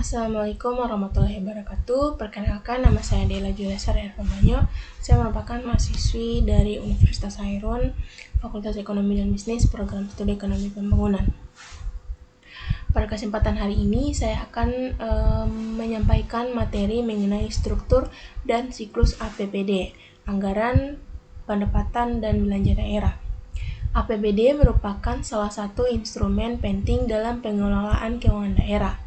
Assalamualaikum warahmatullahi wabarakatuh. Perkenalkan, nama saya Dela Juliasar Ervanbanyo. Saya merupakan mahasiswi dari Universitas Hairun, Fakultas Ekonomi dan Bisnis, Program Studi Ekonomi Pembangunan. Pada kesempatan hari ini, saya akan menyampaikan materi mengenai struktur dan siklus APBD, anggaran, pendapatan, dan belanja daerah. APBD merupakan salah satu instrumen penting dalam pengelolaan keuangan daerah.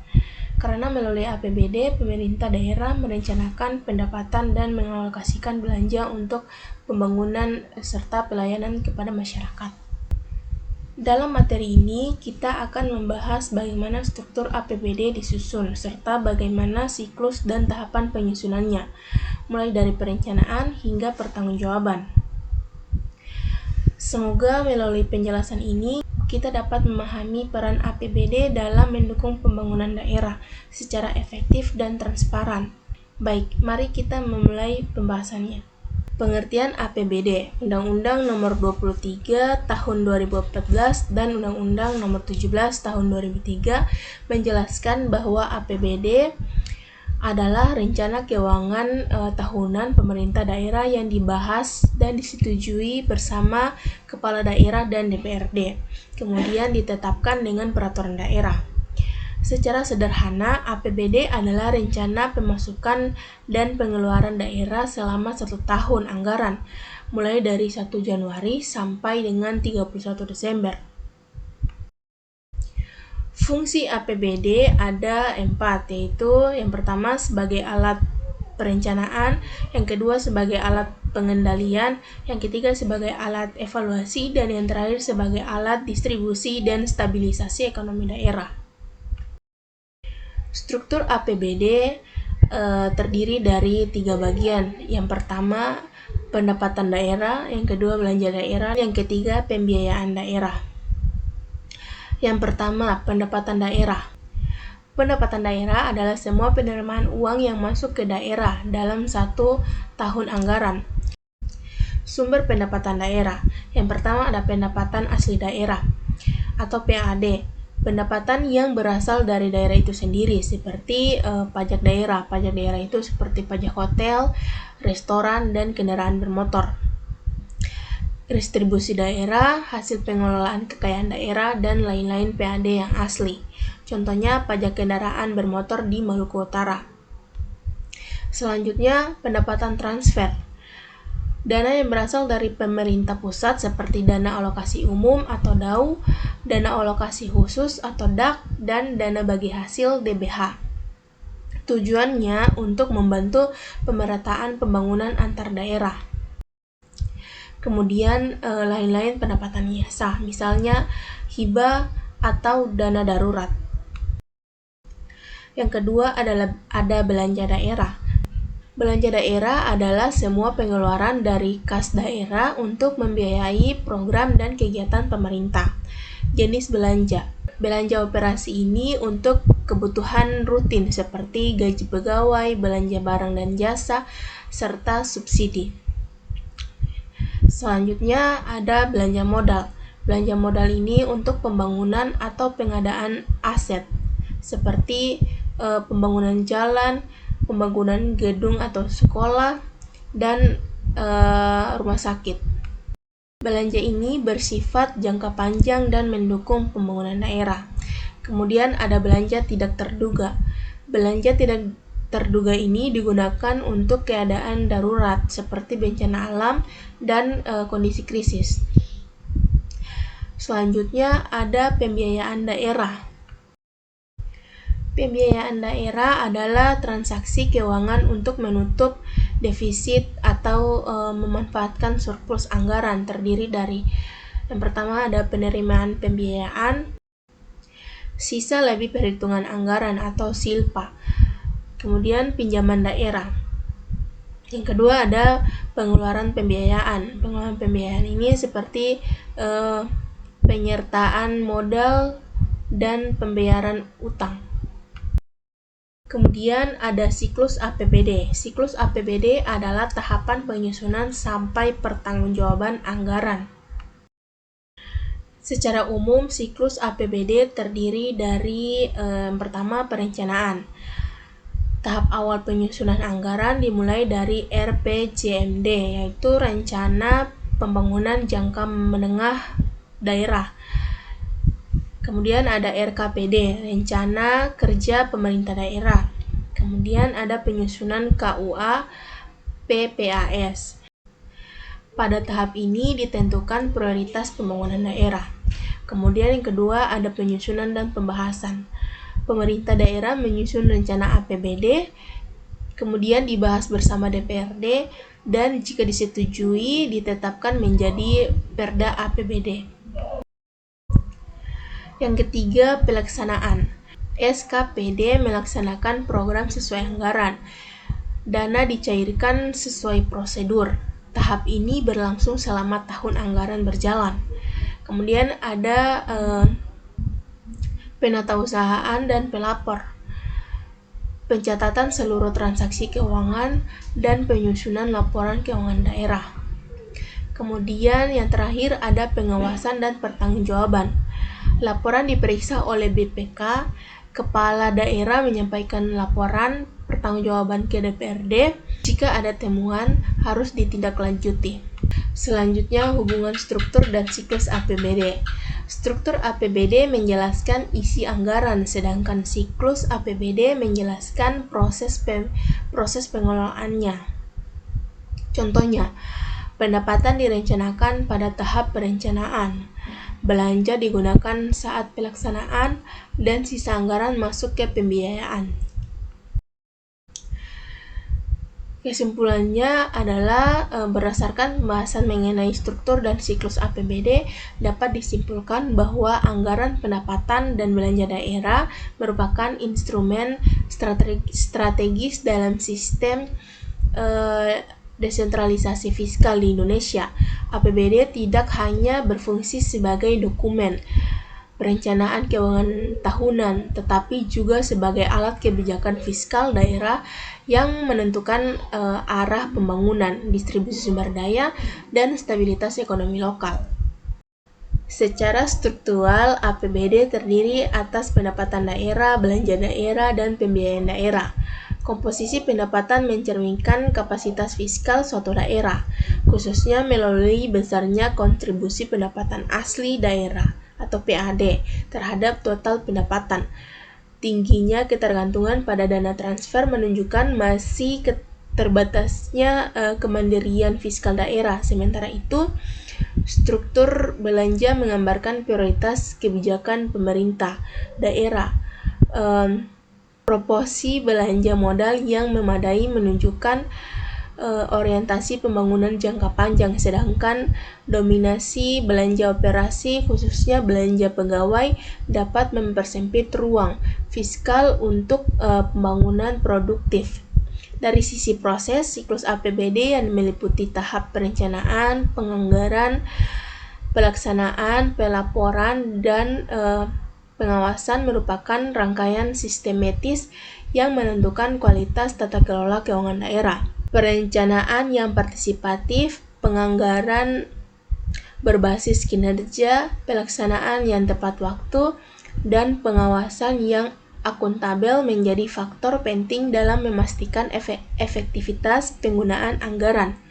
Karena melalui APBD, pemerintah daerah merencanakan pendapatan dan mengalokasikan belanja untuk pembangunan serta pelayanan kepada masyarakat. Dalam materi ini, kita akan membahas bagaimana struktur APBD disusun, serta bagaimana siklus dan tahapan penyusunannya, mulai dari perencanaan hingga pertanggungjawaban. Semoga melalui penjelasan ini, kita dapat memahami peran APBD dalam mendukung pembangunan daerah secara efektif dan transparan. Baik, mari kita memulai pembahasannya. Pengertian APBD, Undang-Undang Nomor 23 Tahun 2014 dan Undang-Undang Nomor 17 Tahun 2003 menjelaskan bahwa APBD adalah rencana keuangan tahunan pemerintah daerah yang dibahas dan disetujui bersama kepala daerah dan DPRD, kemudian ditetapkan dengan peraturan daerah. Secara sederhana, APBD adalah rencana pemasukan dan pengeluaran daerah selama 1 tahun anggaran, mulai dari 1 Januari sampai dengan 31 Desember. Fungsi APBD ada 4, yaitu yang pertama sebagai alat perencanaan, yang kedua sebagai alat pengendalian, yang ketiga sebagai alat evaluasi, dan yang terakhir sebagai alat distribusi dan stabilisasi ekonomi daerah. Struktur APBD terdiri dari 3 bagian. Yang pertama pendapatan daerah, yang kedua belanja daerah, yang ketiga pembiayaan daerah. Yang pertama, pendapatan daerah. Pendapatan daerah adalah semua penerimaan uang yang masuk ke daerah dalam 1 tahun anggaran. Sumber pendapatan daerah. Yang pertama ada pendapatan asli daerah atau PAD. Pendapatan yang berasal dari daerah itu sendiri seperti pajak daerah. Pajak daerah itu seperti pajak hotel, restoran, dan kendaraan bermotor. Distribusi daerah, hasil pengelolaan kekayaan daerah, dan lain-lain PAD yang asli. Contohnya pajak kendaraan bermotor di Maluku Utara. Selanjutnya, pendapatan transfer. Dana yang berasal dari pemerintah pusat seperti dana alokasi umum atau DAU, dana alokasi khusus atau DAK, dan dana bagi hasil DBH. Tujuannya untuk membantu pemerataan pembangunan antar daerah. Kemudian lain-lain pendapatan biasa, misalnya hibah atau dana darurat. Yang kedua adalah ada belanja daerah. Belanja daerah adalah semua pengeluaran dari kas daerah untuk membiayai program dan kegiatan pemerintah. Jenis belanja. Belanja operasi ini untuk kebutuhan rutin seperti gaji pegawai, belanja barang dan jasa, serta subsidi. Selanjutnya ada belanja modal. Belanja modal ini untuk pembangunan atau pengadaan aset seperti pembangunan jalan, pembangunan gedung atau sekolah, dan rumah sakit. Belanja ini bersifat jangka panjang dan mendukung pembangunan daerah. Kemudian ada belanja tidak terduga. Belanja tidak terduga ini digunakan untuk keadaan darurat seperti bencana alam dan kondisi krisis. Selanjutnya ada pembiayaan daerah. Pembiayaan daerah adalah transaksi keuangan untuk menutup defisit atau memanfaatkan surplus anggaran, terdiri dari yang pertama ada penerimaan pembiayaan, sisa lebih perhitungan anggaran atau SILPA. Kemudian pinjaman daerah. Yang kedua ada pengeluaran pembiayaan. Pengeluaran pembiayaan ini seperti penyertaan modal dan pembayaran utang. Kemudian ada siklus APBD. Siklus APBD adalah tahapan penyusunan sampai pertanggungjawaban anggaran. Secara umum, siklus APBD terdiri dari pertama, perencanaan. Tahap awal penyusunan anggaran dimulai dari RPJMD, yaitu Rencana Pembangunan Jangka Menengah Daerah. Kemudian ada RKPD, Rencana Kerja Pemerintah Daerah. Kemudian ada penyusunan KUA PPAS. Pada tahap ini ditentukan prioritas pembangunan daerah. Kemudian yang kedua ada penyusunan dan pembahasan. Pemerintah daerah menyusun rencana APBD, kemudian dibahas bersama DPRD, dan jika disetujui ditetapkan menjadi Perda APBD. Yang ketiga, pelaksanaan. SKPD melaksanakan program sesuai anggaran. Dana dicairkan sesuai prosedur. Tahap ini berlangsung selama tahun anggaran berjalan. Kemudian ada penatausahaan dan pelapor, pencatatan seluruh transaksi keuangan, dan penyusunan laporan keuangan daerah. Kemudian yang terakhir ada pengawasan dan pertanggungjawaban. Laporan diperiksa oleh BPK, kepala daerah menyampaikan laporan pertanggungjawaban ke DPRD. Jika ada temuan, harus ditindaklanjuti. Selanjutnya, hubungan struktur dan siklus APBD. Struktur APBD menjelaskan isi anggaran, sedangkan siklus APBD menjelaskan proses pengelolaannya. Contohnya, pendapatan direncanakan pada tahap perencanaan, belanja digunakan saat pelaksanaan, dan sisa anggaran masuk ke pembiayaan. Kesimpulannya adalah berdasarkan pembahasan mengenai struktur dan siklus APBD dapat disimpulkan bahwa anggaran pendapatan dan belanja daerah merupakan instrumen strategis dalam sistem desentralisasi fiskal di Indonesia. APBD tidak hanya berfungsi sebagai dokumen perencanaan keuangan tahunan, tetapi juga sebagai alat kebijakan fiskal daerah yang menentukan arah pembangunan, distribusi sumber daya, dan stabilitas ekonomi lokal. Secara struktural, APBD terdiri atas pendapatan daerah, belanja daerah, dan pembiayaan daerah. Komposisi pendapatan mencerminkan kapasitas fiskal suatu daerah, khususnya melalui besarnya kontribusi pendapatan asli daerah atau PAD terhadap total pendapatan. Tingginya ketergantungan pada dana transfer menunjukkan masih terbatasnya kemandirian fiskal daerah. Sementara itu, struktur belanja menggambarkan prioritas kebijakan pemerintah daerah. Proporsi belanja modal yang memadai menunjukkan orientasi pembangunan jangka panjang, sedangkan dominasi belanja operasi, khususnya belanja pegawai, dapat mempersempit ruang fiskal untuk pembangunan produktif. Dari sisi proses, siklus APBD yang meliputi tahap perencanaan, penganggaran, pelaksanaan, pelaporan, dan pengawasan merupakan rangkaian sistematis yang menentukan kualitas tata kelola keuangan daerah. Perencanaan yang partisipatif, penganggaran berbasis kinerja, pelaksanaan yang tepat waktu, dan pengawasan yang akuntabel menjadi faktor penting dalam memastikan efektivitas penggunaan anggaran.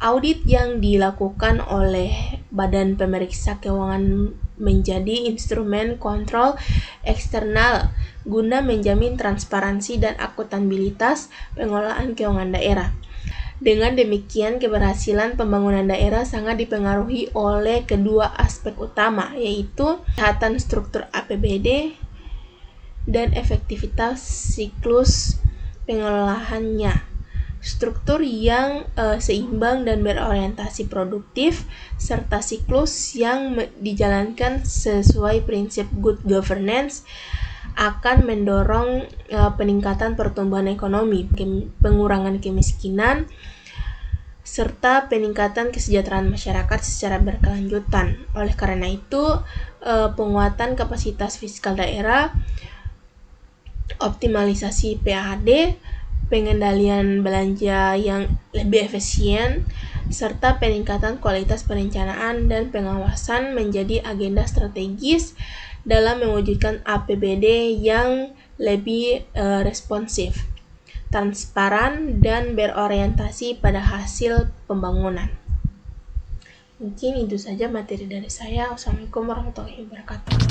Audit yang dilakukan oleh Badan Pemeriksa Keuangan menjadi instrumen kontrol eksternal guna menjamin transparansi dan akuntabilitas pengelolaan keuangan daerah. Dengan demikian, keberhasilan pembangunan daerah sangat dipengaruhi oleh kedua aspek utama, yaitu kesehatan struktur APBD dan efektivitas siklus pengelolaannya. Struktur yang seimbang dan berorientasi produktif, serta siklus yang dijalankan sesuai prinsip good governance akan mendorong peningkatan pertumbuhan ekonomi, pengurangan kemiskinan, serta peningkatan kesejahteraan masyarakat secara berkelanjutan. Oleh karena itu, penguatan kapasitas fiskal daerah, optimalisasi PAD, pengendalian belanja yang lebih efisien, serta peningkatan kualitas perencanaan dan pengawasan menjadi agenda strategis dalam mewujudkan APBD yang lebih responsif, transparan, dan berorientasi pada hasil pembangunan. Mungkin itu saja materi dari saya. Wassalamualaikum warahmatullahi wabarakatuh.